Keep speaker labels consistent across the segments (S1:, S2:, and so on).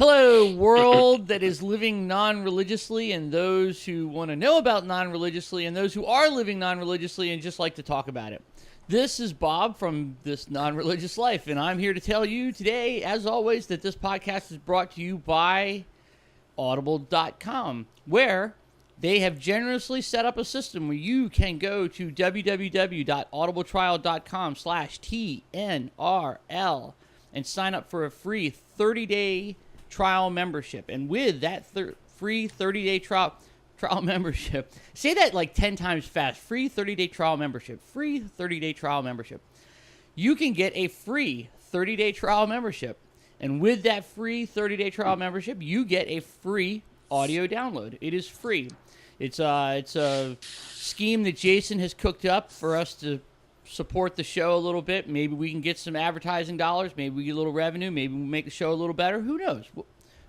S1: Hello, world that is living non-religiously, and those who want to know about non-religiously, and those who are living non-religiously and just like to talk about it. This is Bob from This Non-Religious Life, and I'm here to tell you today, as always, that this podcast is brought to you by Audible.com, where they have generously set up a system where you can go to www.audibletrial.com/TNRL and sign up for a free 30-day trial membership. And with that free 30-day trial membership, say that like 10 times fast, free 30-day trial membership, free 30-day trial membership. You can get a free 30-day trial membership. And with that free 30-day trial membership, you get a free audio download. It is free. It's a scheme that Jason has cooked up for us to support the show a little bit. Maybe we can get some advertising dollars. Maybe we get a little revenue. Maybe we make the show a little better. Who knows?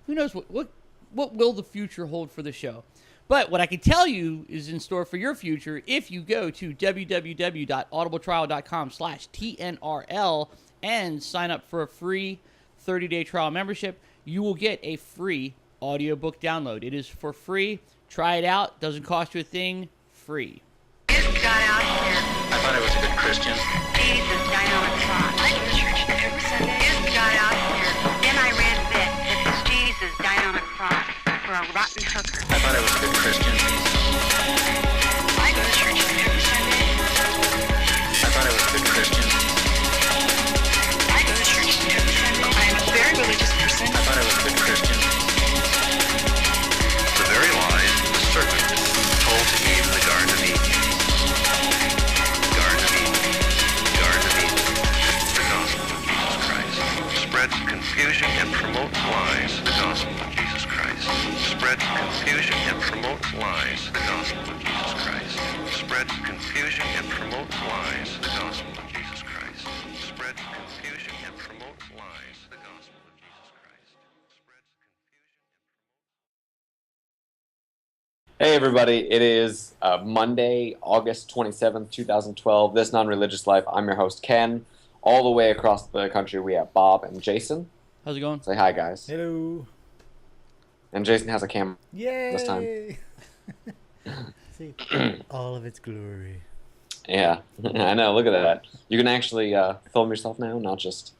S1: Who knows what will the future hold for the show? But what I can tell you is in store for your future if you go to www.audibletrial.com/TNRL and sign up for a free 30-day trial membership. You will get a free audiobook download. It is for free. Try it out. Doesn't cost you a thing. Free.
S2: Jesus got out here.
S3: I thought I was a good Christian.
S2: Jesus died on a cross. I go to church every Sunday. Jesus got out here. Then I read this Jesus died on a cross for a rotten hooker.
S3: I thought I was a good Christian.
S2: I go to church every Sunday.
S3: I thought I was a good Christian.
S2: I go to church every Sunday. I am a very religious person.
S3: I thought I was a good Christian.
S4: The very lies the serpent told to Eve in the Garden of Eden. Garden of Eden. Garden of Eden. The gospel of Jesus Christ. Spreads confusion and promotes lies. The gospel of Jesus Christ. Spreads confusion and promotes lies. The gospel of Jesus Christ. Spreads confusion and promotes lies. The gospel of Jesus Christ. Spreads confusion and promotes lies. The gospel of Jesus Christ. Spreads confusion and
S5: Hey everybody, it is Monday, August 27th, 2012. This Non-Religious Life. I'm your host, Ken. All the way across the country, we have Bob and Jason.
S1: How's it going?
S5: Say hi, guys.
S6: Hello.
S5: And Jason has a camera
S6: Yay.
S5: this time.
S6: See all of its glory.
S5: Yeah, I know. Look at that. You can actually film yourself now, not just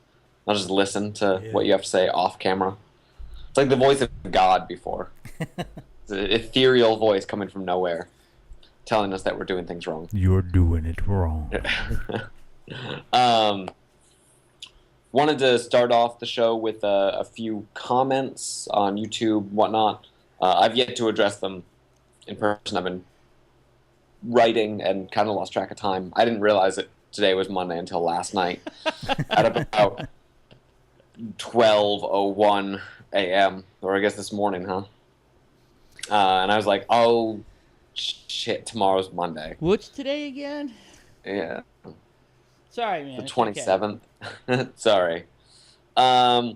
S5: listen to what you have to say off camera. It's like the voice of God before. It's an ethereal voice coming from nowhere, telling us that we're doing things wrong.
S6: You're doing it wrong.
S5: Wanted to start off the show with a few comments on YouTube, whatnot. I've yet to address them in person. I've been writing and kind of lost track of time. I didn't realize that today was Monday until last night at about 12:01 a.m. or I guess this morning, huh? And I was like, oh, shit, tomorrow's Monday.
S1: What's today again?
S5: Yeah.
S1: Sorry, man.
S5: The
S1: It's
S5: 27th. Okay. Sorry. So,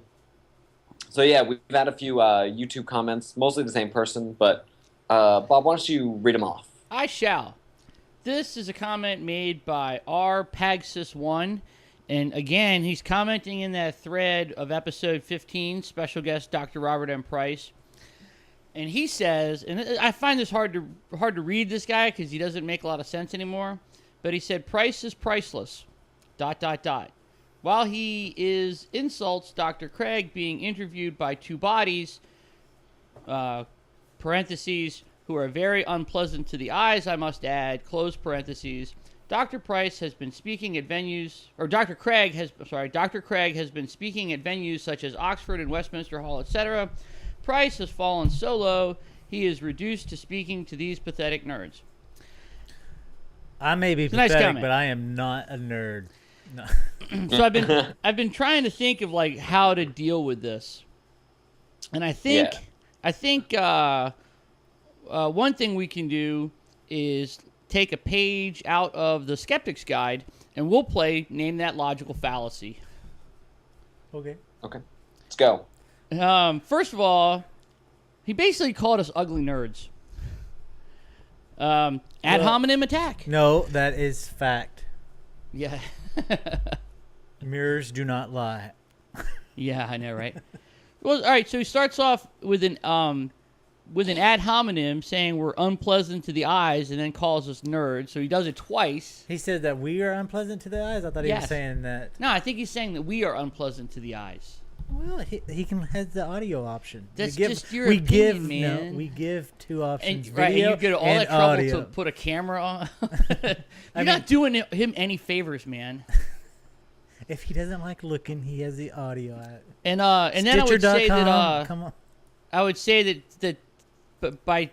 S5: yeah, we've had a few YouTube comments, mostly the same person, but Bob, why don't you read them off?
S1: I shall. This is a comment made by rpagsis1, and again, he's commenting in that thread of episode 15, special guest Dr. Robert M. Price. And he says, and I find this hard to read this guy because he doesn't make a lot of sense anymore, but he said, Price is priceless, ... While he insults Dr. Craig being interviewed by two bodies, parentheses, who are very unpleasant to the eyes, I must add, close parentheses, Dr. Craig has been speaking at venues such as Oxford and Westminster Hall, etc. Price has fallen so low, he is reduced to speaking to these pathetic nerds.
S6: I may be pathetic, but I am not a nerd. No.
S1: So I've been trying to think of like how to deal with this, and I think one thing we can do is take a page out of the Skeptic's Guide, and we'll play Name That Logical Fallacy.
S6: Okay.
S5: Let's go.
S1: First of all, he basically called us ugly nerds. Ad hominem attack.
S6: No, that is fact.
S1: Yeah.
S6: Mirrors do not lie.
S1: Yeah, I know, right? Well, all right. So he starts off with an ad hominem saying we're unpleasant to the eyes, and then calls us nerds. So he does it twice.
S6: He said that we are unpleasant to the eyes. I thought he was saying that.
S1: No, I think he's saying that we are unpleasant to the eyes.
S6: Well, he can have the audio option.
S1: That's just your opinion, man.
S6: No, we give two options:
S1: and,
S6: video
S1: right, and you get all
S6: and
S1: that trouble
S6: audio.
S1: to put a camera on. You're not doing him any favors, man.
S6: If he doesn't like looking, he has the audio.
S1: And then I would say that
S6: come on.
S1: I would say that by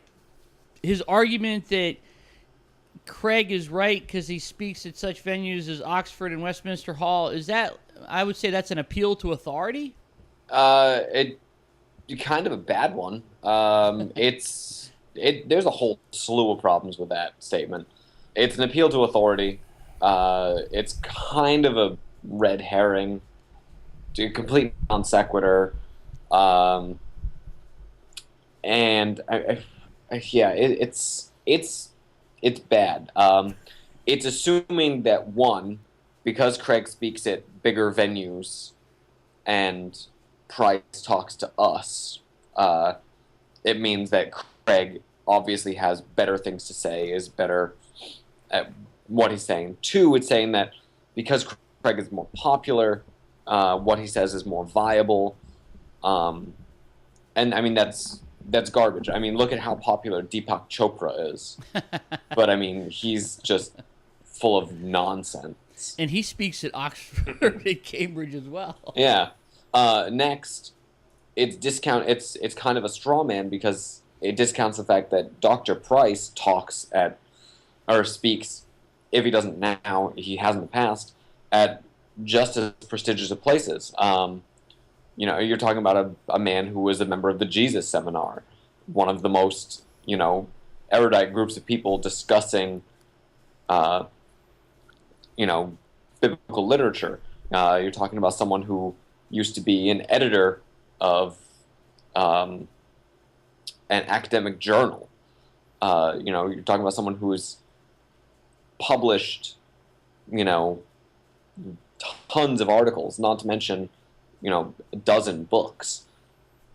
S1: his argument that Craig is right because he speaks at such venues as Oxford and Westminster Hall, is that, I would say that's an appeal to authority?
S5: It kind of a bad one. There's a whole slew of problems with that statement. It's an appeal to authority. It's kind of a red herring, a complete non sequitur. And it's bad. It's assuming that, one, because Craig speaks at bigger venues and Price talks to us, it means that Craig obviously has better things to say, is better at what he's saying. Two, it's saying that because Craig is more popular, what he says is more viable. And I mean, that's garbage. I mean, look at how popular Deepak Chopra is. But I mean, he's just full of nonsense.
S1: And he speaks at Oxford and Cambridge as well.
S5: Yeah. Next, it's kind of a straw man because it discounts the fact that Dr. Price talks at, or speaks, if he doesn't now, he has in the past, at just as prestigious of places. You're talking about a man who was a member of the Jesus Seminar, one of the most, erudite groups of people discussing, biblical literature. You're talking about someone who used to be an editor of an academic journal. You're talking about someone who has published, tons of articles, not to mention, a dozen books.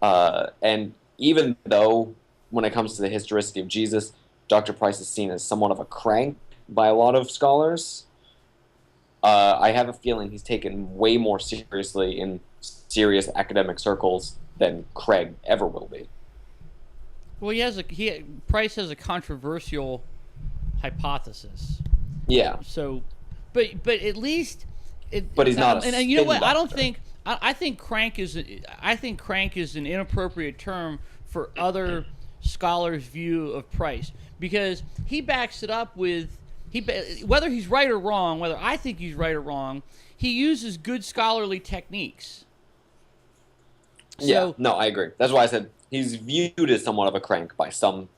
S5: And even though, when it comes to the historicity of Jesus, Dr. Price is seen as somewhat of a crank by a lot of scholars, I have a feeling he's taken way more seriously in serious academic circles than Craig ever will be.
S1: Well, Price has a controversial hypothesis.
S5: Yeah.
S1: So, but at least,
S5: but he's not.
S1: And you know what? I don't think. I think crank is an inappropriate term for other scholars' view of Price, because he backs it up with whether he's right or wrong, whether I think he's right or wrong, he uses good scholarly techniques.
S5: Yeah, no, I agree. That's why I said he's viewed as somewhat of a crank by some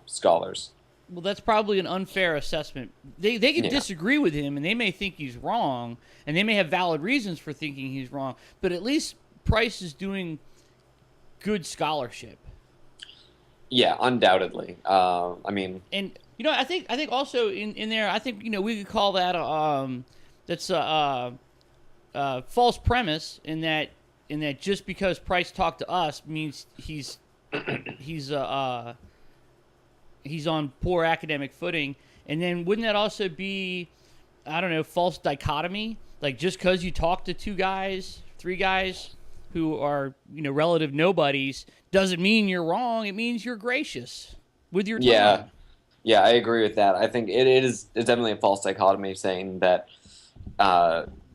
S5: scholars.
S1: Well, that's probably an unfair assessment. They can disagree with him, and they may think he's wrong, and they may have valid reasons for thinking he's wrong, but at least Price is doing good scholarship.
S5: Yeah, undoubtedly. And
S1: I think also in there, I think we could call that that's a false premise in that just because Price talked to us means he's on poor academic footing. And then wouldn't that also be, I don't know, false dichotomy? Like, just because you talk to three guys who are, relative nobodies doesn't mean you're wrong. It means you're gracious with your time.
S5: Yeah, I agree with that. I think it's definitely a false dichotomy saying that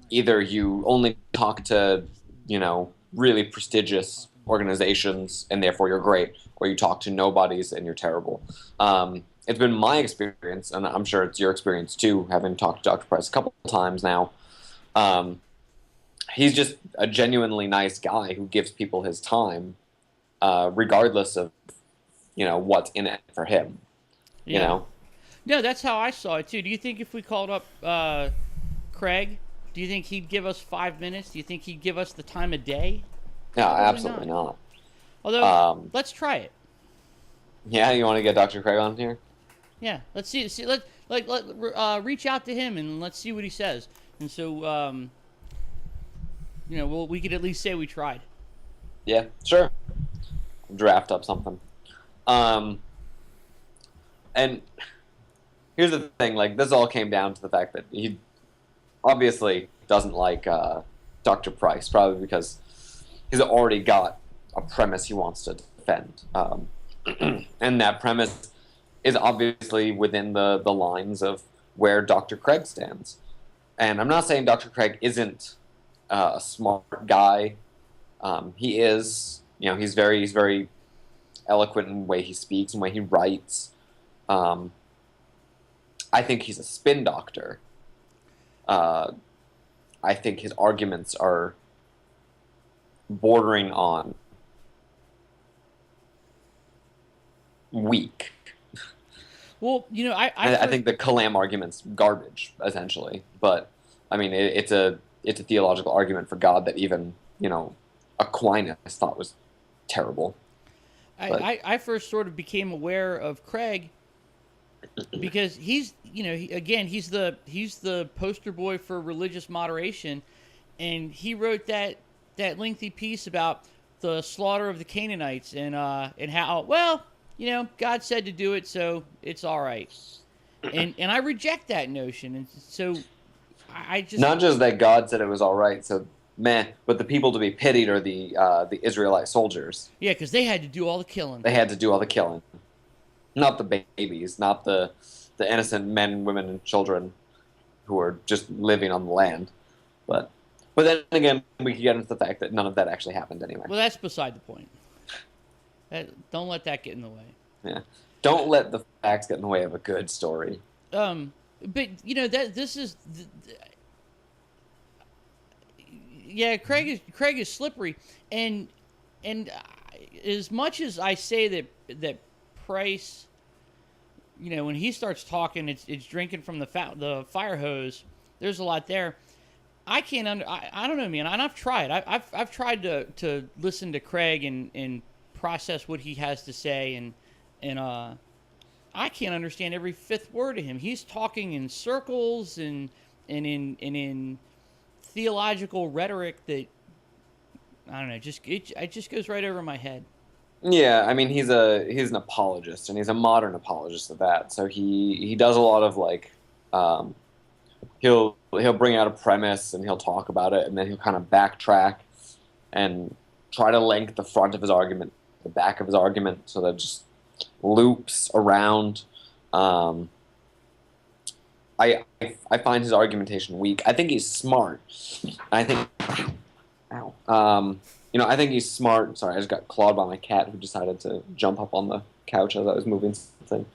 S5: either you only talk to, really prestigious organizations and therefore you're great, or you talk to nobodies and you're terrible. It's been my experience, and I'm sure it's your experience too, having talked to Dr. Price a couple of times now. He's just a genuinely nice guy who gives people his time, regardless of, what's in it for him. No,
S1: that's how I saw it too. Do you think if we called up Craig, do you think he'd give us 5 minutes? Do you think he'd give us the time of day?
S5: No, absolutely not.
S1: Although, let's try it.
S5: Yeah, you want to get Dr. Craig on here?
S1: Yeah, let's see. Let reach out to him and let's see what he says. And so, we could at least say we tried.
S5: Yeah, sure. Draft up something. And here's the thing, like, this all came down to the fact that he obviously doesn't like Dr. Price, probably because he's already got a premise he wants to defend. And that premise is obviously within the lines of where Dr. Craig stands. And I'm not saying Dr. Craig isn't a smart guy. He is, he's very eloquent in the way he speaks and the way he writes. I think he's a spin doctor. I think his arguments are bordering on weak.
S1: Well,
S5: I think the Kalam argument's garbage, essentially. But I mean, it's a theological argument for God that even Aquinas thought was terrible.
S1: I first sort of became aware of Craig because he's he's the poster boy for religious moderation, and he wrote that lengthy piece about the slaughter of the Canaanites and how God said to do it, so it's all right. And I reject that notion, and so I just
S5: not just that God said it was all right, so but the people to be pitied are the Israelite soldiers.
S1: Yeah, because they had to do all the killing.
S5: They had to do all the killing, not the babies, not the innocent men, women, and children who are just living on the land. But then again, we could get into the fact that none of that actually happened anyway.
S1: Well, that's beside the point. Don't let that get in the way.
S5: Yeah, don't let the facts get in the way of a good story.
S1: But this is. Yeah, Craig is slippery, and as much as I say that Price, when he starts talking, it's drinking from the fire hose. There's a lot there. I can't I don't know, man. And I've tried. I've tried to listen to Craig and process what he has to say, and I can't understand every fifth word of him. He's talking in circles and in theological rhetoric that I don't know. It just goes right over my head.
S5: Yeah, I mean he's an apologist, and he's a modern apologist of that. So he does a lot of like he'll bring out a premise and he'll talk about it, and then he'll kind of backtrack and try to link the front of his argument, the back of his argument, so that it just loops around. I find his argumentation weak. I think he's smart. I think I think he's smart. Sorry, I just got clawed by my cat who decided to jump up on the couch as I was moving something.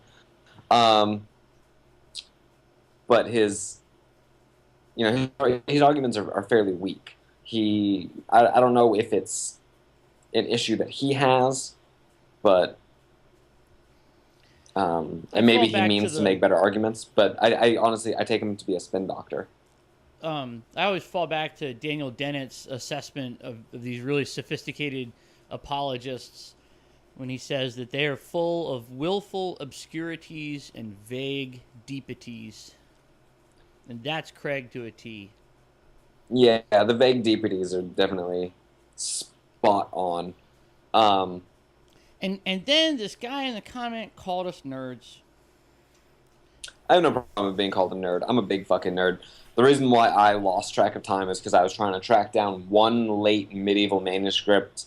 S5: But his arguments are fairly weak. I don't know if it's an issue that he has, but and maybe he means to make better arguments. But I honestly take him to be a spin doctor.
S1: I always fall back to Daniel Dennett's assessment of these really sophisticated apologists when he says that they are full of willful obscurities and vague deepities. And that's Craig to a T.
S5: Yeah, the vague deepities are definitely spot on.
S1: And then this guy in the comment called us nerds.
S5: I have no problem with being called a nerd. I'm a big fucking nerd. The reason why I lost track of time is because I was trying to track down one late medieval manuscript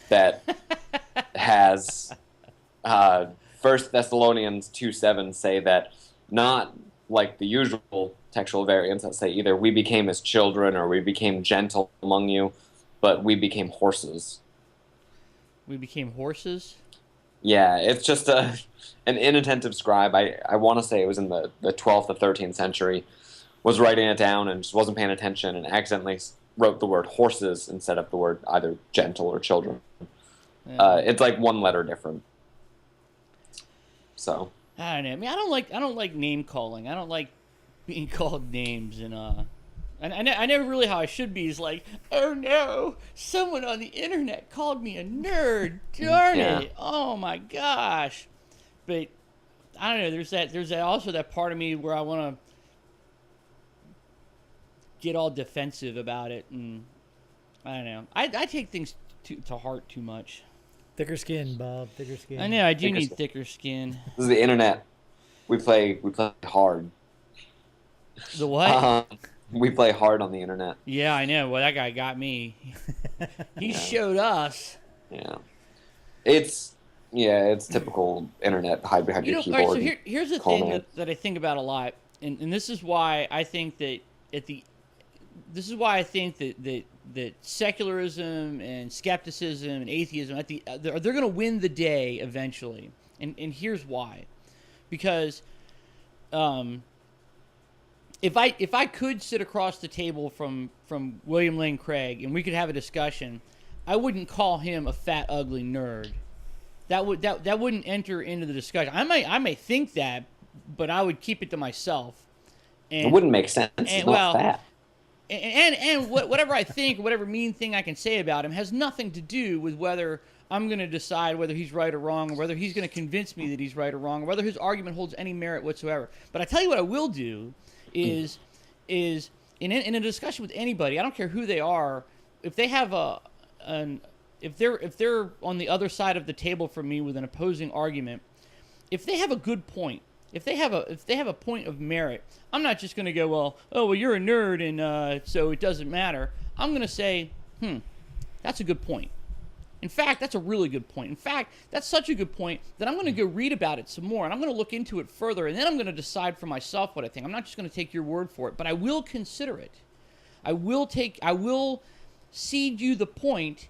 S5: that has 1 Thessalonians 2:7 say that, not like the usual textual variants that say either we became as children or we became gentle among you, but we became horses.
S1: We became horses?
S5: Yeah, it's just an inattentive scribe. I want to say it was in the 12th or 13th century, was writing it down and just wasn't paying attention and accidentally wrote the word horses instead of the word either gentle or children. Yeah. It's like one letter different. So
S1: I don't know. I mean, I don't like name calling. I don't like being called names, and I never really how I should be is like, oh no, someone on the internet called me a nerd. Darn it! Oh my gosh! But I don't know. There's that also that part of me where I want to get all defensive about it, and I don't know. I take things to heart too much.
S6: Thicker skin, Bob. Thicker skin.
S1: I know. I do
S5: Thicker
S1: need
S5: skin.
S1: thicker skin.
S5: This is the internet. We play hard.
S1: The what?
S5: We play hard on the internet.
S1: Yeah, I know. Well, that guy got me. He showed us.
S5: Yeah. It's typical internet hide behind your
S1: All
S5: keyboard.
S1: right, so here's the
S5: call
S1: thing
S5: me.
S1: that I think about a lot, and this is why I think that that secularism and skepticism and atheism they're going to win the day eventually, and here's why, because if I could sit across the table from William Lane Craig and we could have a discussion, I wouldn't call him a fat ugly nerd. That wouldn't enter into the discussion. I may think that, but I would keep it to myself. And,
S5: it wouldn't make sense. It's not fat.
S1: And whatever I think, whatever mean thing I can say about him has nothing to do with whether I'm going to decide whether he's right or wrong, or whether he's going to convince me that he's right or wrong, or whether his argument holds any merit whatsoever. But I tell you what I will do is in a discussion with anybody, I don't care who they are, if they have if they're on the other side of the table from me with an opposing argument, if they have a good point, if they have a point of merit, I'm not just going to go, well, you're a nerd and so it doesn't matter. I'm going to say, that's a good point. In fact, that's a really good point. In fact, that's such a good point that I'm going to go read about it some more, and I'm going to look into it further, and then I'm going to decide for myself what I think. I'm not just going to take your word for it, but I will consider it. I will cede you the point,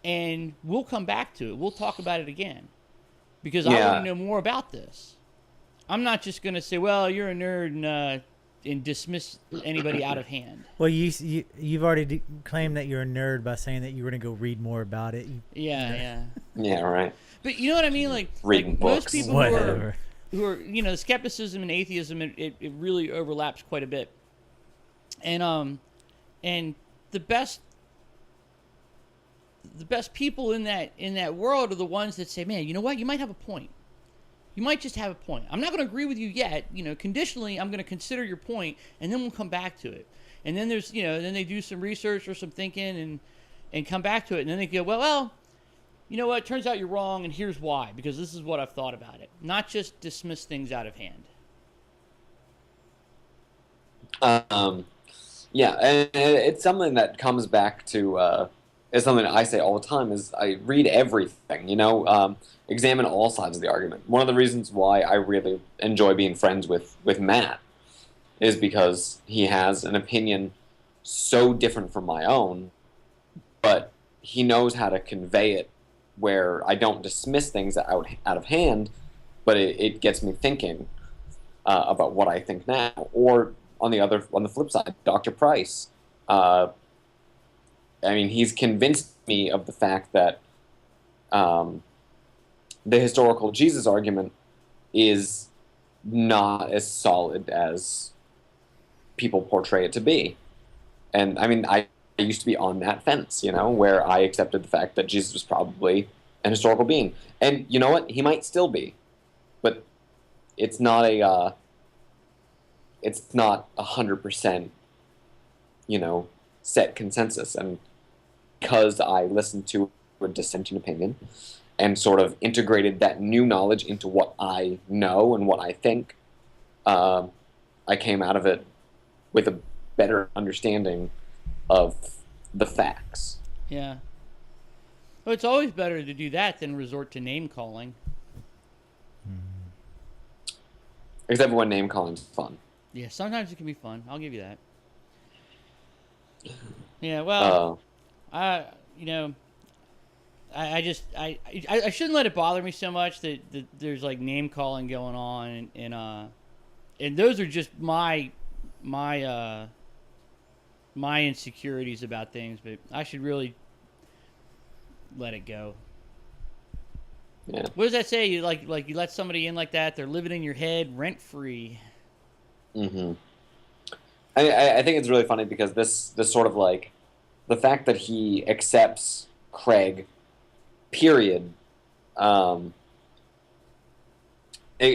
S1: and we'll come back to it. We'll talk about it again, because I want to know more about this. I'm not just going to say, well, you're a nerd and dismiss anybody out of hand.
S6: Well, you've already claimed that you're a nerd by saying that you were going to go read more about it.
S1: Yeah.
S5: Yeah, right.
S1: But you know what I mean? Like,
S5: reading books.
S1: Most people who are skepticism and atheism, it really overlaps quite a bit. And the best people in that world are the ones that say, man, you know what? You might have a point. You might just have a point. I'm not going to agree with you yet. Conditionally, I'm going to consider your point, and then we'll come back to it. And then there's, then they do some research or some thinking and come back to it. And then they go, well, you know what? Turns out you're wrong, and here's why. Because this is what I've thought about it. Not just dismiss things out of hand.
S5: Yeah, and it's something that comes back to... it's something that I say all the time is I read everything, examine all sides of the argument. One of the reasons why I really enjoy being friends with Matt is because he has an opinion so different from my own, but he knows how to convey it where I don't dismiss things out of hand, but it gets me thinking about what I think now. Or on the flip side, Dr. Price, he's convinced me of the fact that the historical Jesus argument is not as solid as people portray it to be. And, I used to be on that fence, where I accepted the fact that Jesus was probably an historical being. And you know what? He might still be. But it's not a... it's not 100%, set consensus. And because I listened to a dissenting opinion and sort of integrated that new knowledge into what I know and what I think, I came out of it with a better understanding of the facts.
S1: Yeah. Well, it's always better to do that than resort to name calling.
S5: Except when name calling's fun.
S1: Yeah, sometimes it can be fun. I'll give you that. Yeah, well, I shouldn't let it bother me so much that there's like name calling going on, and those are just my insecurities about things, but I should really let it go.
S5: Yeah.
S1: What does that say? You you let somebody in like that, they're living in your head rent free.
S5: Mm-hmm. I think it's really funny because this sort of like the fact that he accepts Craig, period, it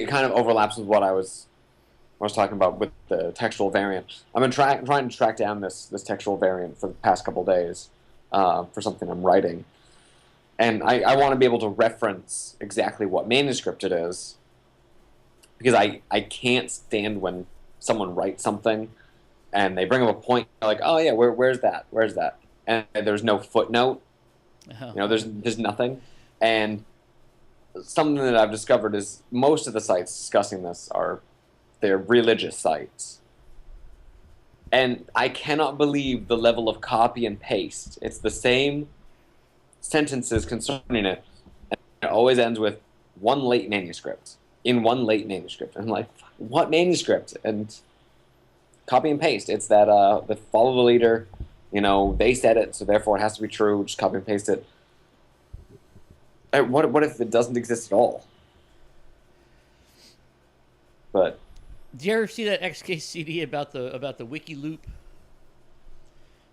S5: kind of overlaps with what I was talking about with the textual variant. I've been trying to track down this textual variant for the past couple days for something I'm writing, And I want to be able to reference exactly what manuscript it is, because I can't stand when someone writes something and they bring up a point like, oh yeah, where's that? Where's that? And there's no footnote. You know, there's nothing. And something that I've discovered is most of the sites discussing this they're religious sites. And I cannot believe the level of copy and paste. It's the same sentences concerning it, and it always ends with one late manuscript. In one late manuscript. And I'm like, what manuscript? And copy and paste. It's that the follow the leader, you know, they said it, so therefore it has to be true, just copy and paste it. What if it doesn't exist at all? But
S1: did you ever see that XKCD about the wiki loop?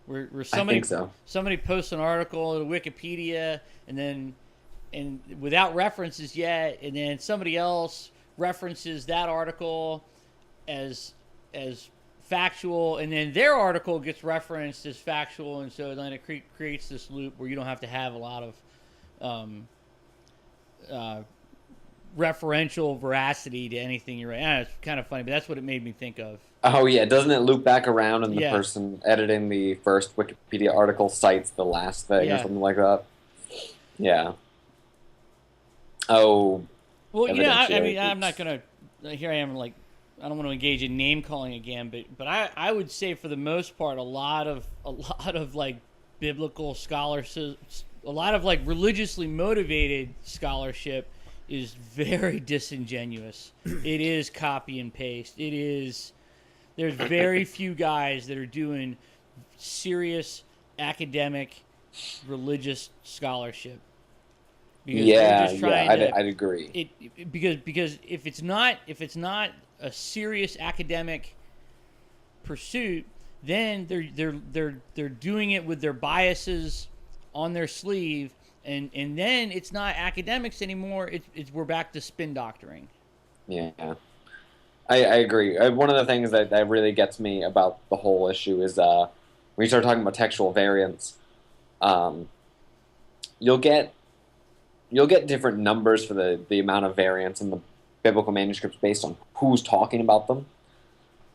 S1: Where somebody,
S5: I think so.
S1: Somebody posts an article on Wikipedia and without references yet, and then somebody else references that article as factual, and then their article gets referenced as factual, and so then it creates this loop where you don't have to have a lot of referential veracity to anything you're writing. It's kind of funny, but that's what it made me think of.
S5: Oh yeah, doesn't it loop back around and the person editing the first Wikipedia article cites the last thing or something like that? Yeah. Oh.
S1: Well, you know, I mean, I'm not gonna. Here I am, like, I don't want to engage in name calling again, but I would say for the most part, a lot of like biblical scholarship, a lot of like religiously motivated scholarship is very disingenuous. It is copy and paste. It is. There's very few guys that are doing serious academic religious scholarship. Because
S5: I'd agree.
S1: Because if it's not a serious academic pursuit, then they're doing it with their biases on their sleeve, and then it's not academics anymore. It's we're back to spin doctoring.
S5: Yeah, I agree. One of the things that really gets me about the whole issue is when you start talking about textual variants, you'll get different numbers for the amount of variants in the biblical manuscripts based on who's talking about them.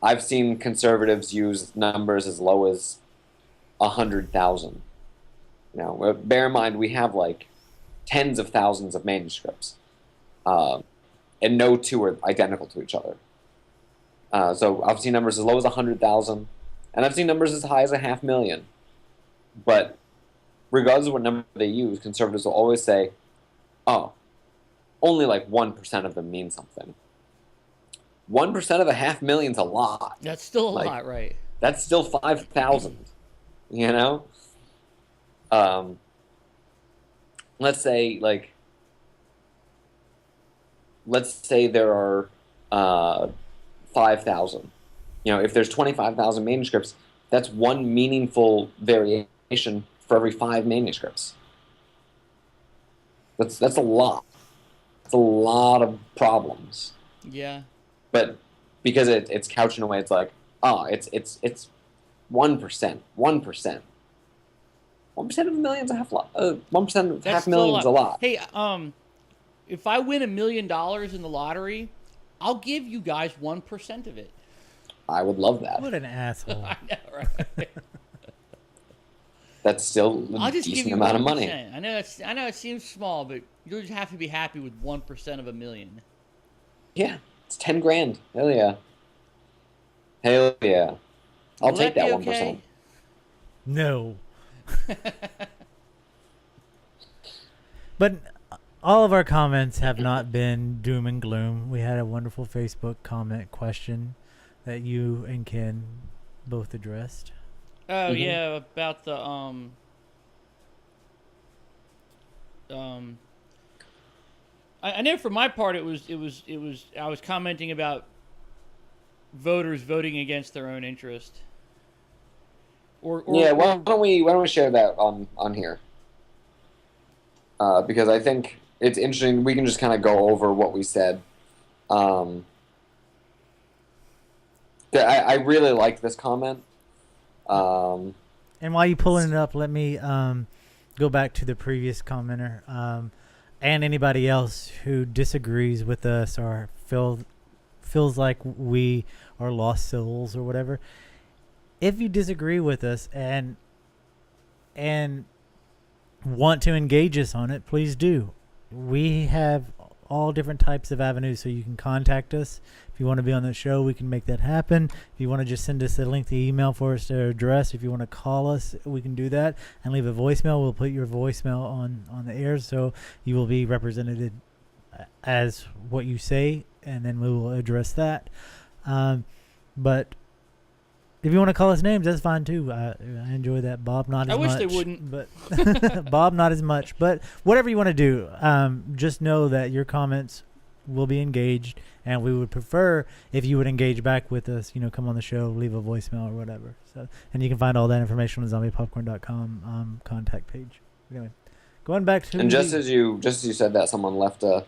S5: I've seen conservatives use numbers as low as 100,000. You know, bear in mind we have like tens of thousands of manuscripts, and no two are identical to each other. So I've seen numbers as low as 100,000, and I've seen numbers as high as 500,000. But regardless of what number they use, conservatives will always say, oh, only like 1% of them mean something. 1% of 500,000's a lot.
S1: That's still a lot, right?
S5: That's still 5,000. You know? Let's say there are 5,000. You know, if there's 25,000 manuscripts, that's one meaningful variation for every 5 manuscripts. That's a lot. It's a lot of problems.
S1: Yeah.
S5: But because it's couched in a way, it's like, oh, it's 1%. 1%. 1% of a million's a half lot. 1% of half million's a lot.
S1: Hey, if I win $1 million in the lottery, I'll give you guys 1% of it.
S5: I would love that.
S6: What an asshole!
S1: I know, right?
S5: That's still a decent amount of money.
S1: I know it seems small, but you'll just have to be happy with 1% of $1 million.
S5: Yeah, it's $10,000. Hell yeah. Hell yeah. I'll take that 1%.
S1: Okay?
S6: No. But all of our comments have not been doom and gloom. We had a wonderful Facebook comment question that you and Ken both addressed.
S1: Oh yeah, about the I know for my part it was I was commenting about voters voting against their own interest. Why
S5: don't we share that on here? Because I think it's interesting. We can just kind of go over what we said. I really liked this comment.
S6: And while you're pulling it up, let me go back to the previous commenter, and anybody else who disagrees with us or feels like we are lost souls or whatever. If you disagree with us and want to engage us on it, please do. We have all different types of avenues, so you can contact us. If you want to be on the show, we can make that happen. If you want to just send us a lengthy email for us to address, if you want to call us, we can do that and leave a voicemail. We'll put your voicemail on the air, so you will be represented as what you say, and then we will address that. But if you want to call us names, that's fine too. I enjoy that. Bob, not as much.
S1: I wish they wouldn't.
S6: But Bob, not as much. But whatever you want to do, just know that your comments will be engaged, and we would prefer if you would engage back with us. Come on the show, leave a voicemail or whatever. So, and you can find all that information on the zombiepopcorn.com contact page. Anyway, going back to
S5: and just as you said that, someone left a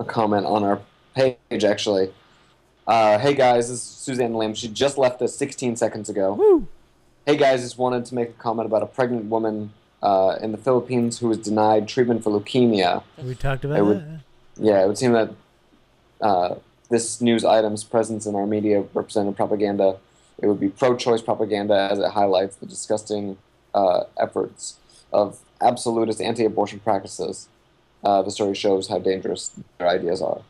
S5: comment on our page, actually. Hey guys, this is Suzanne Lim. She just left us 16 seconds ago.
S6: Woo!
S5: Hey guys, just wanted to make a comment about a pregnant woman in the Philippines who was denied treatment for leukemia.
S6: We talked about that.
S5: Yeah, it would seem that this news item's presence in our media represented propaganda. It would be pro-choice propaganda, as it highlights the disgusting efforts of absolutist anti-abortion practices. The story shows how dangerous their ideas are.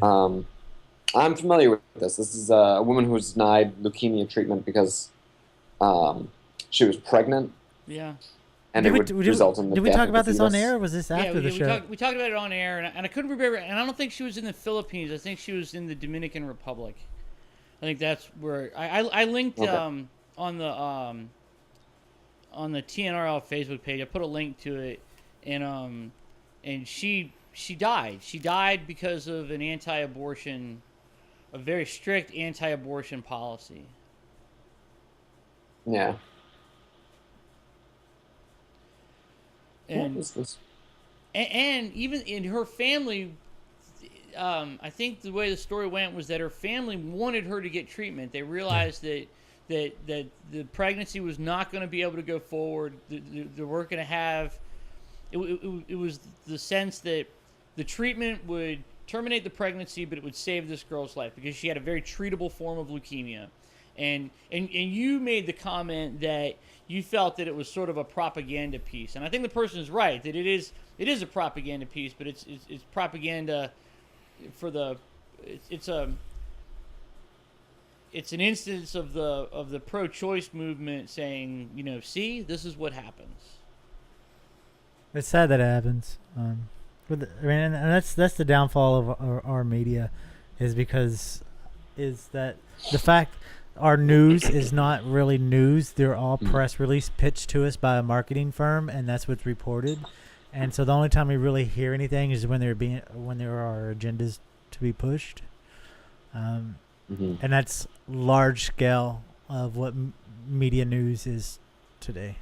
S5: I'm familiar with this. This is a woman who was denied leukemia treatment because she was pregnant.
S1: Yeah.
S5: And it would result in the
S6: Did we
S5: death
S6: talk
S5: of
S6: about
S5: the
S6: this on
S5: fetus.
S6: air, or was this after the show?
S1: We talked about it on air, and I couldn't remember. And I don't think she was in the Philippines. I think she was in the Dominican Republic. I think that's where I linked on the TNRL Facebook page. I put a link to it, and she died. She died because of an anti-abortion, a very strict anti-abortion policy.
S5: Yeah.
S1: And,
S5: what is this?
S1: and even in her family, I think the way the story went was that her family wanted her to get treatment. They realized that the pregnancy was not going to be able to go forward. They weren't going to have. It was the sense that the treatment would terminate the pregnancy, but it would save this girl's life because she had a very treatable form of leukemia. And you made the comment that you felt that it was sort of a propaganda piece, and I think the person is right that it is a propaganda piece, but it's propaganda for the it's an instance of the pro-choice movement saying, see, this is what happens.
S6: It's sad that it happens. And that's the downfall of our media, is that the fact our news is not really news. They're all press release pitched to us by a marketing firm, and that's what's reported. And so the only time we really hear anything is when there are agendas to be pushed. And that's large scale of what media news is today.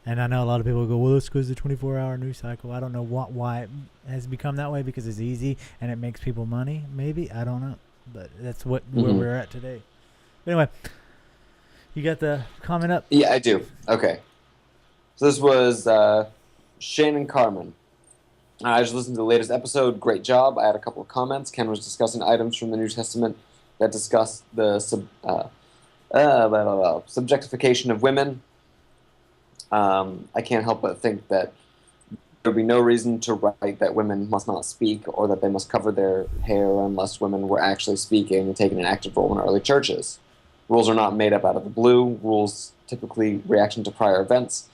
S6: And I know a lot of people go, well, this goes the 24-hour news cycle. I don't know why it has become that way, because it's easy and it makes people money. Maybe, I don't know. But that's where we're at today. But anyway, you got the comment up?
S5: Yeah, I do. Okay. So this was Shane and Carmen. I just listened to the latest episode. Great job. I had a couple of comments. Ken was discussing items from the New Testament that discuss the subjectification of women. I can't help but think that there would be no reason to write that women must not speak or that they must cover their hair unless women were actually speaking and taking an active role in early churches. Rules are not made up out of the blue. Rules typically reaction to prior events.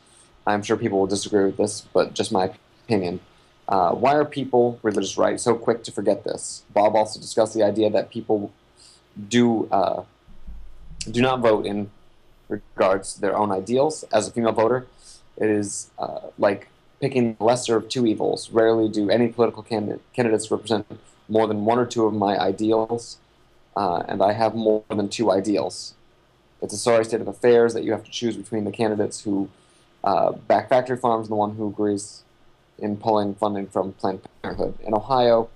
S5: I'm sure people will disagree with this, but just my opinion. Why are people, religious right, so quick to forget this? Bob also discussed the idea that people do not vote in regards to their own ideals. As a female voter, it is like picking the lesser of two evils. Rarely do any political candidates represent more than one or two of my ideals, and I have more than two ideals. It's a sorry state of affairs that you have to choose between the candidates who back factory farms and the one who agrees in pulling funding from Planned Parenthood. In Ohio,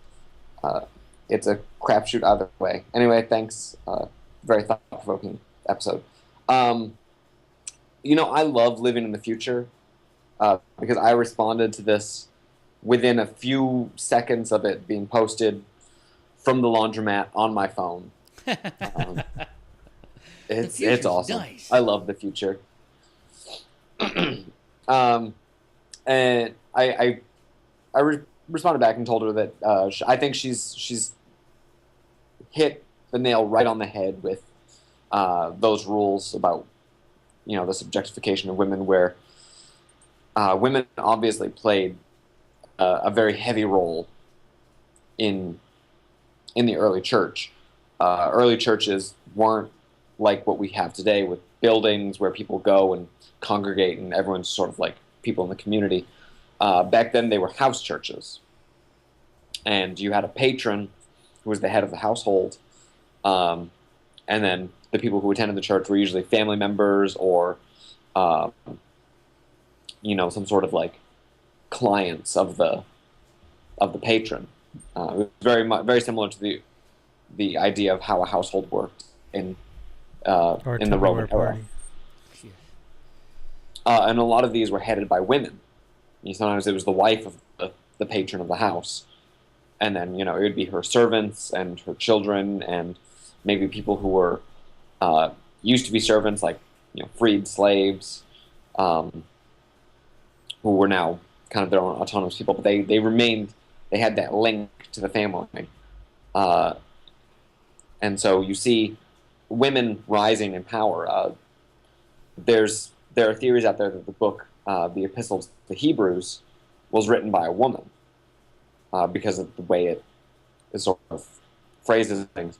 S5: it's a crapshoot either way. Anyway, thanks. Very thought-provoking episode. I love living in the future because I responded to this within a few seconds of it being posted from the laundromat on my phone. It's awesome.
S1: Nice.
S5: I love the future. And I responded back and told her that I think she's hit the nail right on the head with those rules about the subjectification of women, where women obviously played a very heavy role in the early church. Early churches weren't like what we have today, with buildings where people go and congregate and everyone's sort of like people in the community. Back then they were house churches, and you had a patron who was the head of the household, and then the people who attended the church were usually family members or some sort of like clients of the patron. It was very similar to the idea of how a household worked in the Roman era. And a lot of these were headed by women. Sometimes it was the wife of the patron of the house, and then it would be her servants and her children, and maybe people who were used to be servants, like freed slaves, who were now kind of their own autonomous people, but they remained. They had that link to the family, and so you see women rising in power. There are theories out there that the book, the Epistles to the Hebrews, was written by a woman because of the way it sort of phrases things.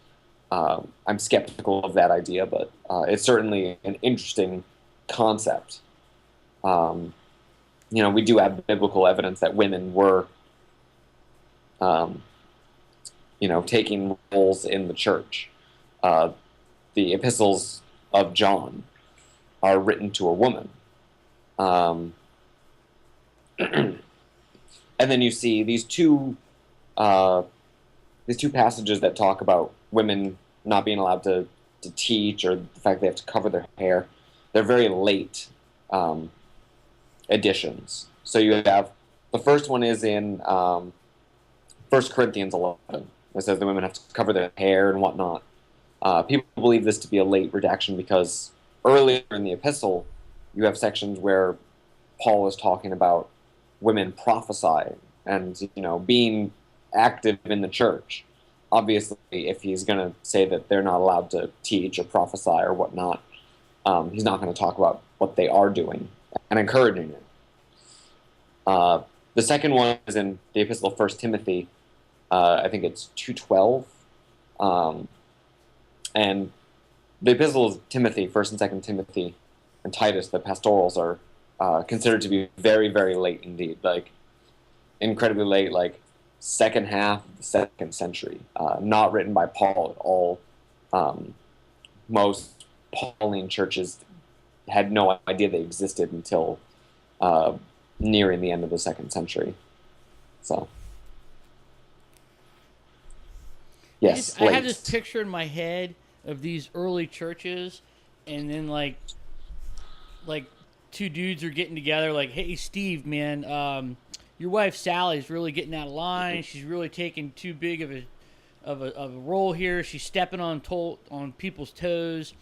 S5: I'm skeptical of that idea, but it's certainly an interesting concept. We do have biblical evidence that women were, taking roles in the church. The epistles of John are written to a woman. And then you see these two passages that talk about women not being allowed to teach, or the fact they have to cover their hair. They're very late additions. So you have, the first one is in 1 Corinthians 11. It says the women have to cover their hair and whatnot. People believe this to be a late redaction because earlier in the epistle, you have sections where Paul is talking about women prophesying and being active in the church. Obviously, if he's going to say that they're not allowed to teach or prophesy or whatnot, he's not going to talk about what they are doing and encouraging it. The second one is in the epistle of 1 Timothy. I think it's 2:12. And the epistles of Timothy, 1st and 2nd Timothy, and Titus, the pastorals, are considered to be very, very late indeed. Like, incredibly late, like second half of the 2nd century. Not written by Paul at all. Most Pauline churches had no idea they existed until nearing the end of the 2nd century. So, yes,
S1: I have this picture in my head of these early churches, and then like two dudes are getting together, like, hey Steve, man, your wife Sally's really getting out of line. She's really taking too big of a role here. She's stepping on people's toes.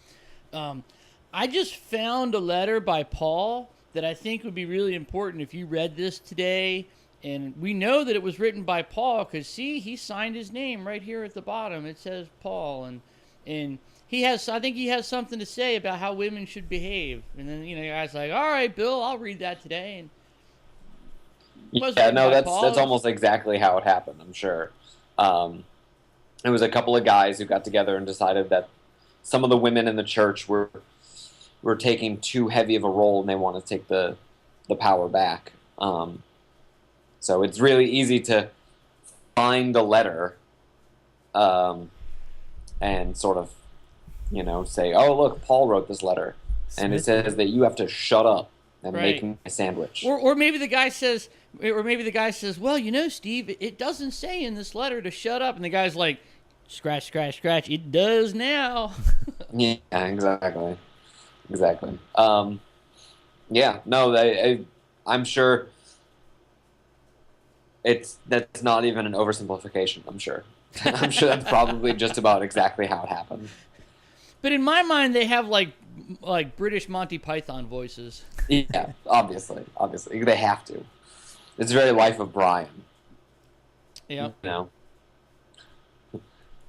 S1: I just found a letter by Paul that I think would be really important if you read this today. And we know that it was written by Paul because, see, he signed his name right here at the bottom. It says Paul, and I think he has something to say about how women should behave. And then the guy's like, all right, Bill, I'll read that today. And
S5: that's almost exactly how it happened, I'm sure. It was a couple of guys who got together and decided that some of the women in the church were taking too heavy of a role, and they wanted to take the power back. So it's really easy to find a letter and sort of, say, oh, look, Paul wrote this letter. And it says that you have to shut up and make me a sandwich.
S1: Or maybe the guy says, well, Steve, it doesn't say in this letter to shut up. And the guy's like, Scratch, scratch, scratch. It does now.
S5: Yeah, exactly. Yeah, no, I'm sure that's not even an oversimplification. I'm sure. I'm sure that's probably just about exactly how it happened.
S1: But in my mind, they have like British Monty Python voices.
S5: Yeah, obviously, they have to. It's very Life of Brian.
S1: Yeah.
S5: You know,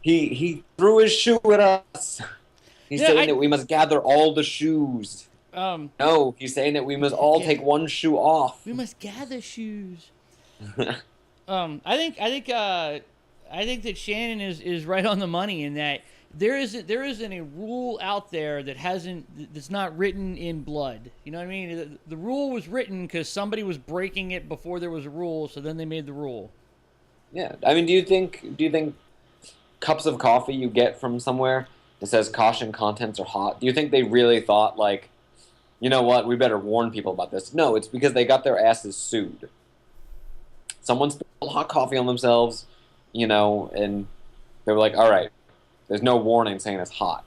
S5: he threw his shoe at us. He's saying that we must gather all the shoes. No, he's saying that we must all take one shoe off.
S1: We must gather shoes. I think that Shannon is right on the money in that there isn't a rule out there that's not written in blood. You know what I mean? The rule was written because somebody was breaking it before there was a rule, so then they made the rule.
S5: Yeah, I mean, do you think cups of coffee you get from somewhere that says caution contents are hot? Do you think they really thought like, you know what, we better warn people about this? No, it's because they got their asses sued. Someone spilled hot coffee on themselves, you know, and they were like, all right, there's no warning saying it's hot.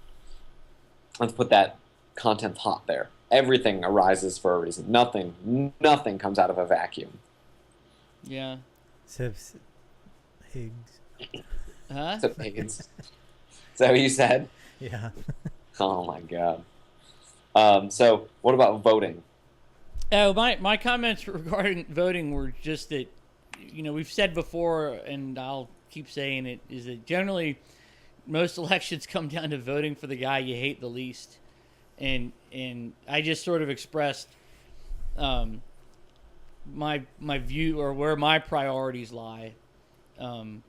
S5: Let's put that content hot there. Everything arises for a reason. Nothing comes out of a vacuum.
S1: Yeah.
S6: Except Higgs.
S1: Huh?
S5: Except Higgins. Is that what you said?
S6: Yeah.
S5: Oh my god. So what about voting?
S1: Oh, my comments regarding voting were just that, you know, we've said before, and I'll keep saying it, is that generally most elections come down to voting for the guy you hate the least. And I just sort of expressed my view or where my priorities lie. And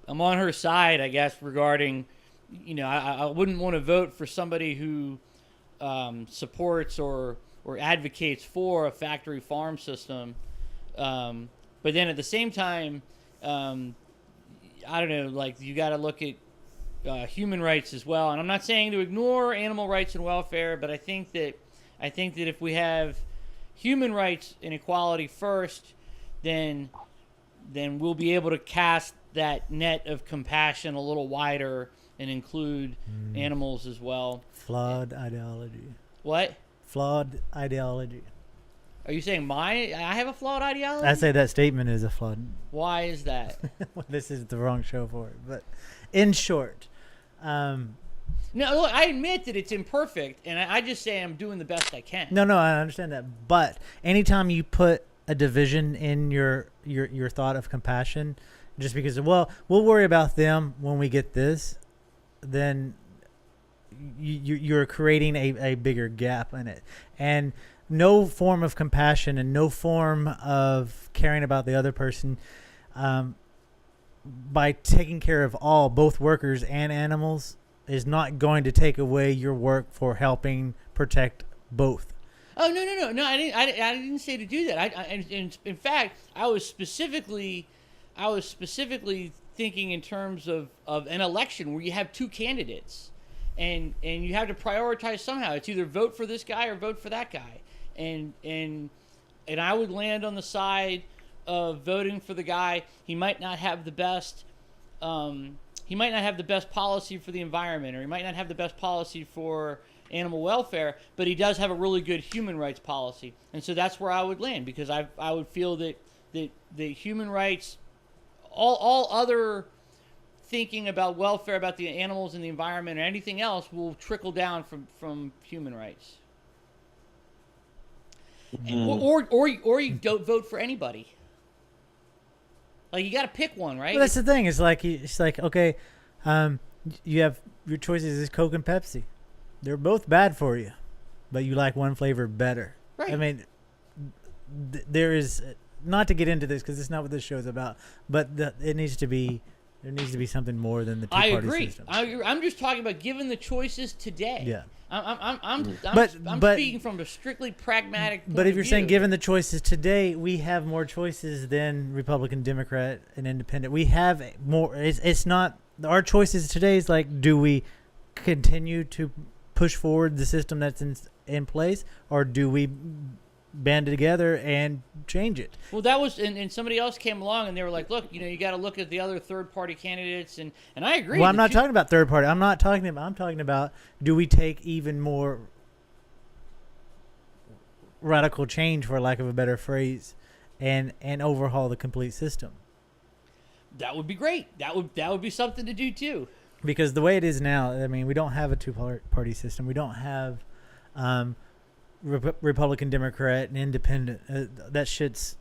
S1: I'm on her side, I guess, regarding, you know, I wouldn't want to vote for somebody who supports or advocates for a factory farm system. But then at the same time, I don't know, like you got to look at human rights as well. And I'm not saying to ignore animal rights and welfare, but I think that if we have human rights and equality first, then we'll be able to cast that net of compassion a little wider and include animals as well.
S6: Flawed ideology.
S1: What?
S6: Flawed ideology.
S1: Are you saying I have a flawed ideology?
S6: I say that statement is a flawed.
S1: Why is that?
S6: Well, this is the wrong show for it. But in short,
S1: no, look, I admit that it's imperfect, and I just say I'm doing the best I can.
S6: No, I understand that. But anytime you put a division in your thought of compassion, just because, well, we'll worry about them when we get this, then you're creating a bigger gap in it. And no form of compassion and no form of caring about the other person, by taking care of all, both workers and animals, is not going to take away your work for helping protect both.
S1: Oh no! I didn't say to do that. In fact, I was specifically thinking in terms of an election where you have two candidates, and you have to prioritize somehow. It's either vote for this guy or vote for that guy, and I would land on the side of voting for the guy. He might not have the best. He might not have the best policy for the environment, or he might not have the best policy for animal welfare, but he does have a really good human rights policy. And so that's where I would land, because I would feel that the human rights, all other thinking about welfare, about the animals and the environment or anything else, will trickle down from human rights. Or you don't vote for anybody. Like, you got to pick one, right?
S6: Well, that's the thing. It's like okay, you have your choices is Coke and Pepsi. They're both bad for you, but you like one flavor better.
S1: Right.
S6: I mean, there is, not to get into this because it's not what this show's about, but there needs to be something more than the two-party system.
S1: I agree. I'm just talking about given the choices today.
S6: Yeah.
S1: I'm
S6: But
S1: speaking from a strictly pragmatic point
S6: But if
S1: of
S6: you're
S1: view.
S6: saying given the choices today, we have more choices than Republican, Democrat, and Independent. We have more. It's not our choices today. Is like, do we continue to push forward the system that's in place, or do we band together and change it.
S1: Well, that was, and somebody else came along and they were like, look, you got to look at the other third-party candidates, and I agree.
S6: Well, I'm not talking about third party. I'm talking about do we take even more radical change, for lack of a better phrase, and overhaul the complete system?
S1: That would be great. That would be something to do too.
S6: Because the way it is now, I mean, we don't have a two-party system. We don't have Republican, Democrat, and Independent. That shit's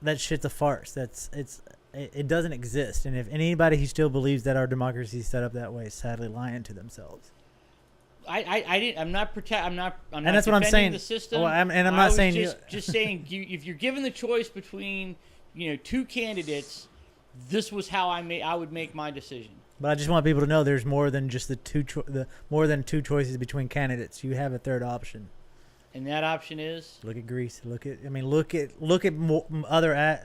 S6: a farce. It doesn't exist. And if anybody who still believes that our democracy is set up that way is sadly lying to themselves.
S1: I'm not
S6: and that's what I'm saying.
S1: The system.
S6: Well, I'm not saying
S1: just saying if you're given the choice between two candidates, this was how I would make my decision.
S6: But I just want people to know there's more than just more than two choices between candidates. You have a third option.
S1: And that option is?
S6: Look at Greece. Look at other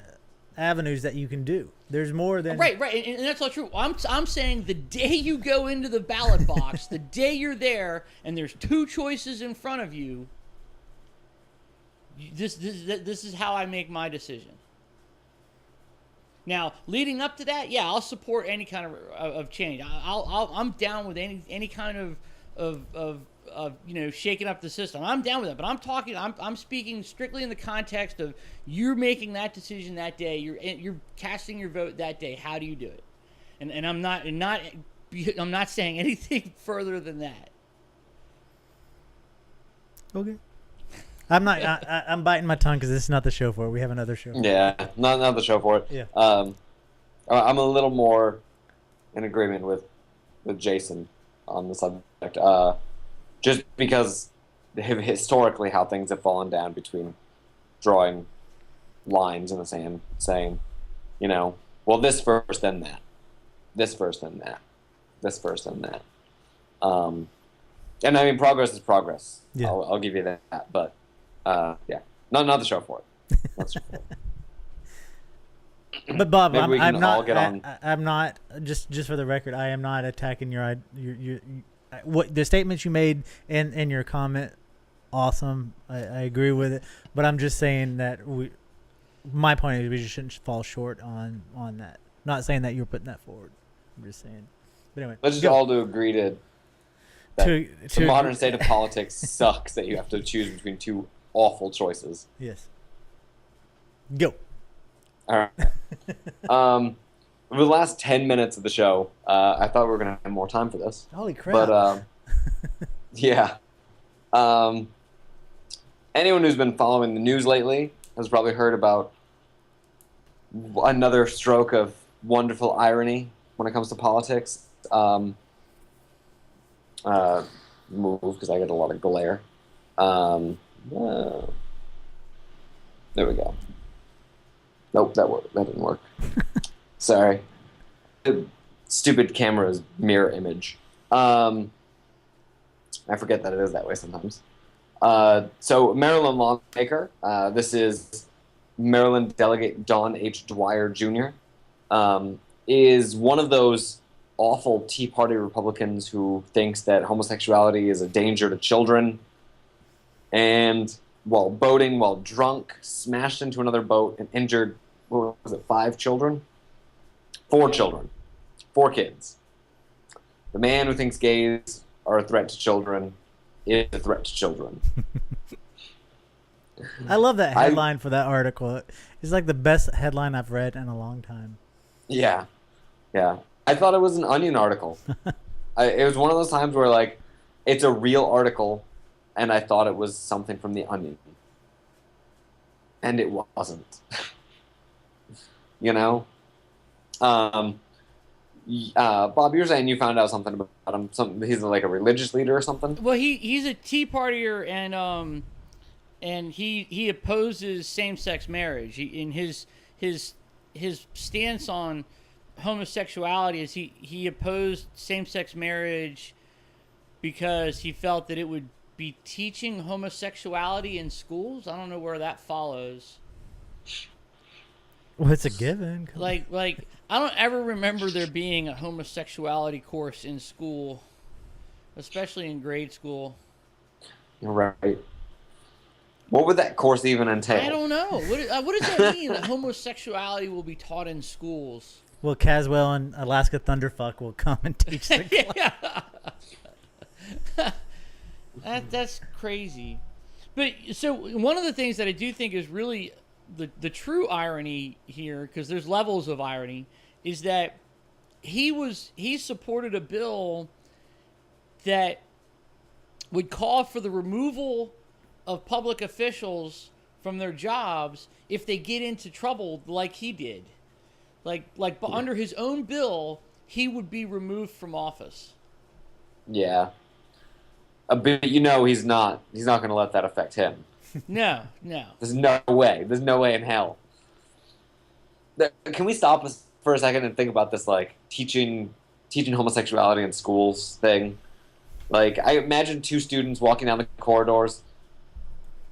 S6: avenues that you can do. There's more than
S1: right, and that's all true. I'm saying the day you go into the ballot box, the day you're there, and there's two choices in front of you. This is how I make my decision. Now, leading up to that, yeah, I'll support any kind of change. I'm down with any kind of shaking up the system. I'm down with that. But I'm speaking strictly in the context of you're making that decision that day. You're casting your vote that day. How do you do it? And I'm not saying anything further than that.
S6: Okay. I'm not. I'm biting my tongue because this is not the show for it. We have another show.
S5: Yeah, not the show for it.
S6: Yeah.
S5: I'm a little more in agreement with Jason on the subject. Just because historically how things have fallen down between drawing lines in the sand, saying, well, this first, then that. This first, then that. This first, then that. And I mean, progress is progress. Yeah. I'll give you that. But yeah, not the show for it. Not the show for it.
S6: But Bob, I'm not just for the record. I am not attacking your what the statements you made in your comment. Awesome, I agree with it. But I'm just saying that my point is we just shouldn't fall short on that. Not saying that you're putting that forward. I'm just saying. But anyway,
S5: let's just all to agree to the modern state of politics sucks that you have to choose between two awful choices.
S6: Yes. Go.
S5: All right. Over the last 10 minutes of the show, I thought we were going to have more time for this.
S6: Holy crap.
S5: But, yeah. Anyone who's been following the news lately has probably heard about another stroke of wonderful irony when it comes to politics. Move, because I get a lot of glare. There we go. Nope, that didn't work. Sorry. The stupid camera's mirror image. I forget that it is that way sometimes. So, Maryland lawmaker, this is Maryland Delegate Don H. Dwyer Jr., is one of those awful Tea Party Republicans who thinks that homosexuality is a danger to children, and while boating, while drunk, smashed into another boat and injured, what was it, 5 children? 4 children. 4 kids. The man who thinks gays are a threat to children is a threat to children.
S6: I love that headline for that article. It's like the best headline I've read in a long time.
S5: Yeah. Yeah. I thought it was an Onion article. It was one of those times where, like, it's a real article, and I thought it was something from the Onion. And it wasn't. Bob, you're saying you found out something about him. He's like a religious leader or something?
S1: Well, he's a Tea Partier, and he opposes same-sex marriage. In his stance on homosexuality is he opposed same-sex marriage because he felt that it would be teaching homosexuality in schools. I don't know where that follows.
S6: Well, it's a given.
S1: Like I don't ever remember there being a homosexuality course in school, especially in grade school.
S5: You're right. What would that course even entail?
S1: I don't know. What does that mean that homosexuality will be taught in schools?
S6: Well, Caswell and Alaska Thunderfuck will come and teach the class.
S1: That's crazy. But so one of the things that I do think is really the true irony here, because there's levels of irony, is that he supported a bill that would call for the removal of public officials from their jobs if they get into trouble like he did. But under his own bill, he would be removed from office.
S5: Yeah. But he's not going to let that affect him.
S1: No.
S5: There's no way. There's no way in hell. Can we stop for a second and think about this, like, teaching homosexuality in schools thing? Like, I imagine two students walking down the corridors.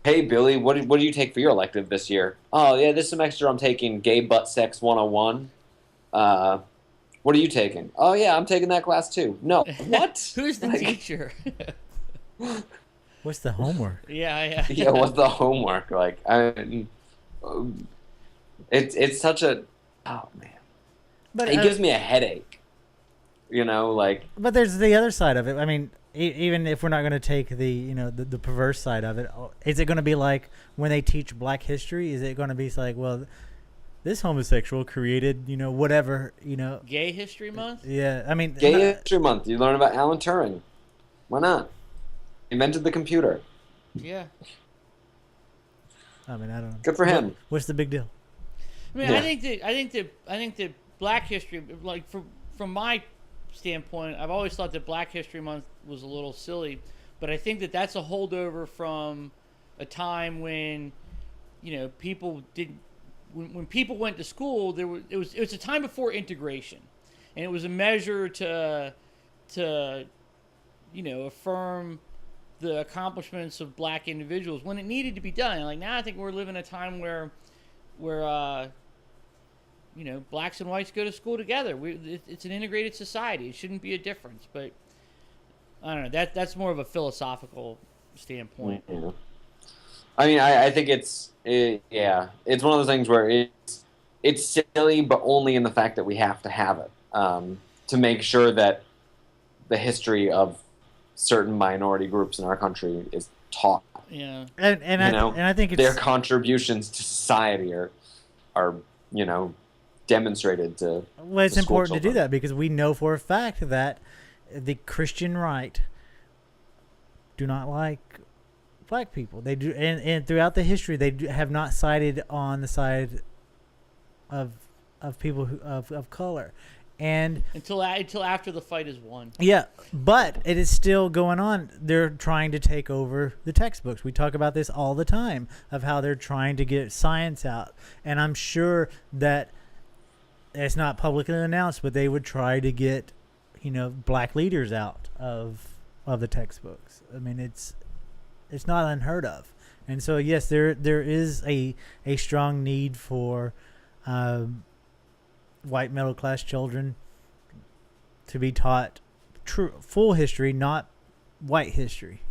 S5: Hey, Billy, what do you take for your elective this year? Oh, yeah, this semester I'm taking Gay Butt Sex 101. What are you taking? Oh, yeah, I'm taking that class too. No, what?
S1: Who's the teacher?
S6: What's the homework?
S1: Yeah.
S5: Yeah, what's the homework? Like, it's such a... Oh, man.
S6: But
S5: it gives me a headache.
S6: But there's the other side of it. I mean, even if we're not going to take the perverse side of it, is it going to be like when they teach Black history? Is it going to be like, well, this homosexual created, whatever,
S1: Gay History Month?
S6: Yeah, I mean...
S5: Gay History Month. You learn about Alan Turing. Why not? Invented the computer.
S1: Yeah.
S6: I mean, I don't know.
S5: Good for him.
S6: What's the big deal?
S1: I mean,
S5: Yeah.
S1: I think that Black History, like from my standpoint, I've always thought that Black History Month was a little silly, but I think that that's a holdover from a time when, people didn't. When people went to school, it was a time before integration, and it was a measure to affirm the accomplishments of Black individuals when it needed to be done. Like now, I think we're living a time where blacks and whites go to school together. It's an integrated society. It shouldn't be a difference. But I don't know. That's more of a philosophical standpoint.
S5: Yeah. I mean, I think it's one of those things where it's silly, but only in the fact that we have to have it to make sure that the history of certain minority groups in our country is taught.
S1: Yeah,
S6: and I think it's
S5: their contributions to society are demonstrated to.
S6: Well, it's
S5: the school
S6: important to do
S5: children.
S6: that because we know for a fact that the Christian right do not like Black people. They do, and throughout the history, they have not sided on the side of people of color, and
S1: until after the fight is won.
S6: yeah, but it is still going on. They're trying to take over the textbooks. We talk about this all the time of how they're trying to get science out, and I'm sure that it's not publicly announced, but they would try to get Black leaders out of the textbooks. I mean, it's not unheard of, and so yes, there is a strong need for white middle class children to be taught full history, not white history.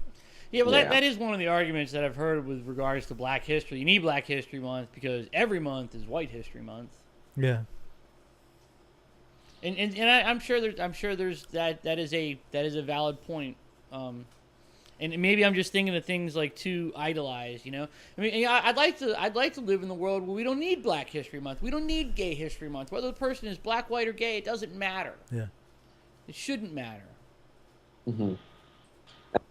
S1: Yeah, well,
S5: Yeah.
S1: that is one of the arguments that I've heard with regards to Black History. You need Black History Month because every month is White History Month.
S6: Yeah.
S1: And I'm sure there's that is a valid point. And maybe I'm just thinking of things like too idolized, I mean, I'd like to live in the world where we don't need Black History Month. We don't need Gay History Month. Whether the person is black, white, or gay, it doesn't matter.
S6: Yeah.
S1: It shouldn't matter.
S5: Mm-hmm.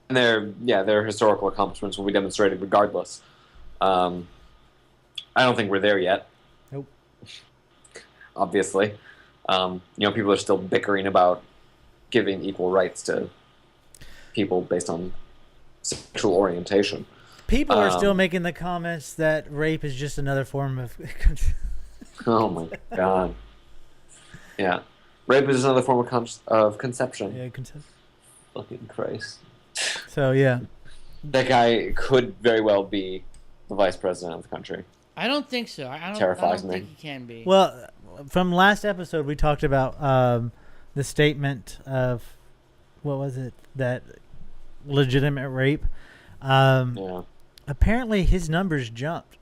S5: And their historical accomplishments will be demonstrated regardless. I don't think we're there yet.
S6: Nope.
S5: Obviously, people are still bickering about giving equal rights to people based on sexual orientation.
S6: People are still making the comments that rape is just another form of
S5: Oh my god. Yeah. Rape is another form of conception.
S6: yeah, consent.
S5: Fucking Christ.
S6: So yeah.
S5: That guy could very well be the vice president of the country.
S1: I don't think so. I don't
S5: Terrifies me.
S1: think he can be.
S6: Well, from last episode we talked about the statement of what was it, that legitimate rape.
S5: Yeah.
S6: Apparently, his numbers jumped.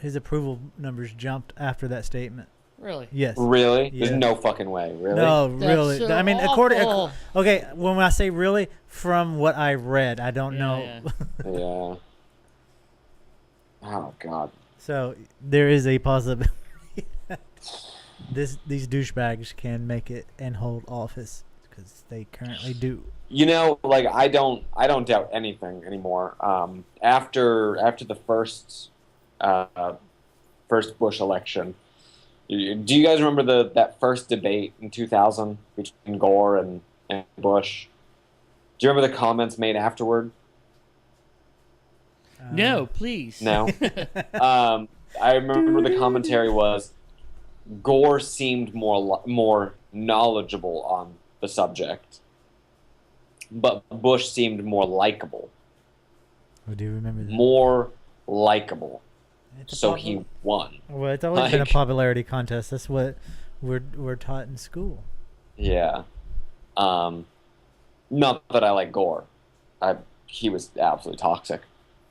S6: His approval numbers jumped after that statement.
S1: Really?
S6: Yes.
S5: Really?
S6: Yeah.
S5: There's no fucking way. Really?
S6: No,
S1: That's
S6: really.
S1: so
S6: I mean,
S1: awful.
S6: okay, when I say really, from what I read, I don't know.
S1: Yeah.
S5: Yeah. Oh God.
S6: So there is a possibility that these douchebags can make it and hold office because they currently do.
S5: You know, like I don't doubt anything anymore. After the first Bush election, do you guys remember that first debate in 2000 between Gore and Bush? Do you remember the comments made afterward?
S1: No, please.
S5: No. I remember the commentary was Gore seemed more knowledgeable on the subject, but Bush seemed more likable.
S6: I do remember that.
S5: More likable.
S6: It's a
S5: So
S6: pop-
S5: he won.
S6: Well, it's always been a
S5: like-
S6: popularity contest. That's what we're taught in school.
S5: Yeah. Not that I like Gore. He was absolutely toxic.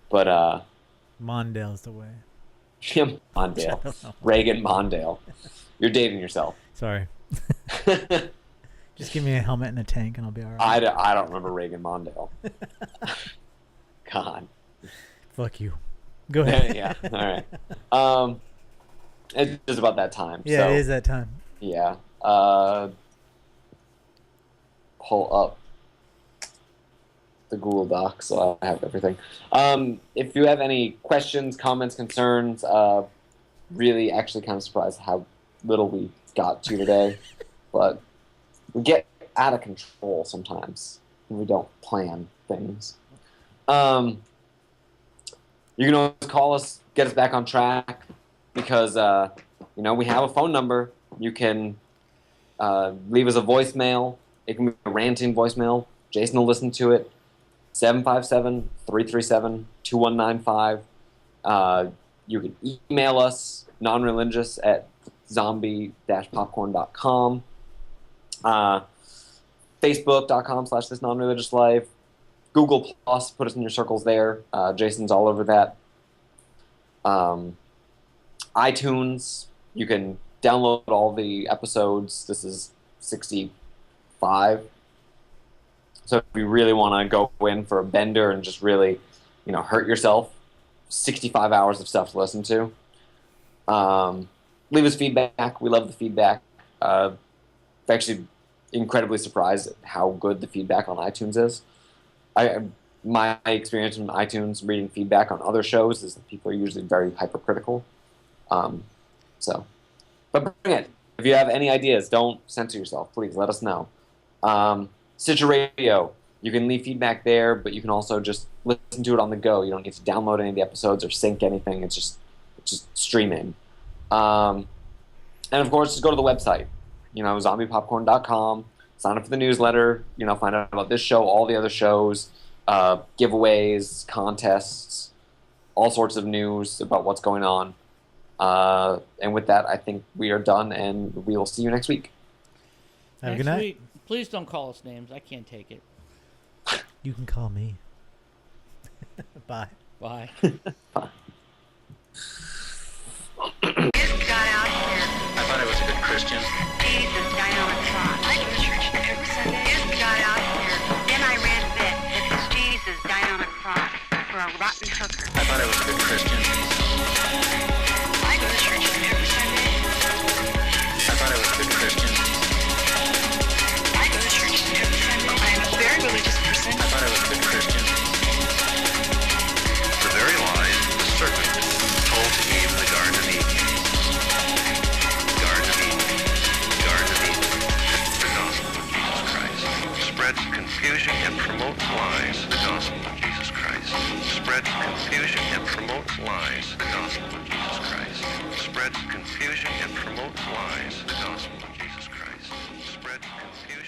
S5: But
S6: Mondale's the way.
S5: Jim Mondale. Reagan Mondale. You're dating yourself.
S6: Sorry. Just give me a helmet and a tank, and I'll be all right.
S5: I don't remember Reagan Mondale. God.
S6: Fuck you. Go ahead.
S5: Yeah. All right. It's just about that time.
S6: Yeah,
S5: so,
S6: it is that time.
S5: Yeah. Pull up the Google Doc so I have everything. If you have any questions, comments, concerns, really actually kind of surprised how little we got to today. But we get out of control sometimes when we don't plan things. You can always call us, get us back on track, because we have a phone number. You can leave us a voicemail. It can be a ranting voicemail. Jason will listen to it. 757-337-2195. You can email us, nonreligious at zombie-popcorn.com. Facebook.com/thisnonreligiouslife. Google Plus, put us in your circles there. Jason's all over that. iTunes, you can download all the episodes. This is 65. So if you really want to go in for a bender and just really, hurt yourself, 65 hours of stuff to listen to. Leave us feedback. We love the feedback. I'm actually incredibly surprised at how good the feedback on iTunes is. My experience in iTunes reading feedback on other shows is that people are usually very hypercritical. But bring it. If you have any ideas, don't censor yourself. Please let us know. Stitcher Radio, you can leave feedback there, but you can also just listen to it on the go. You don't need to download any of the episodes or sync anything. It's just streaming. And of course, just go to the website, zombiepopcorn.com. Sign up for the newsletter. Find out about this show, all the other shows, giveaways, contests, all sorts of news about what's going on. And with that, I think we are done, and we will see you next week.
S6: Have a good night.
S1: Please don't call us names. I can't take it.
S6: You can call me. Bye.
S1: Bye.
S2: Just got out here.
S3: I thought I was a good Christian.
S2: Jesus died on a cross. I go to church every Sunday. Just got out here. Then I read that Jesus died on a cross for a rotten hooker.
S3: I thought I was a good Christian.
S2: I go to church every Sunday.
S3: I thought I was a good Christian.
S2: I go to church every Sunday. I'm a very religious person.
S3: I thought I was a good Christian.
S4: The very lies the serpent told to Eve in the Garden of Eden. Garden of Eden. Garden of Eden. The gospel of Jesus Christ. Spread confusion and promote lies. The gospel of Jesus Christ. Spread confusion and promote lies. The gospel of Jesus Christ. Spread confusion and promote lies. The gospel of Jesus Christ. Spread confusion.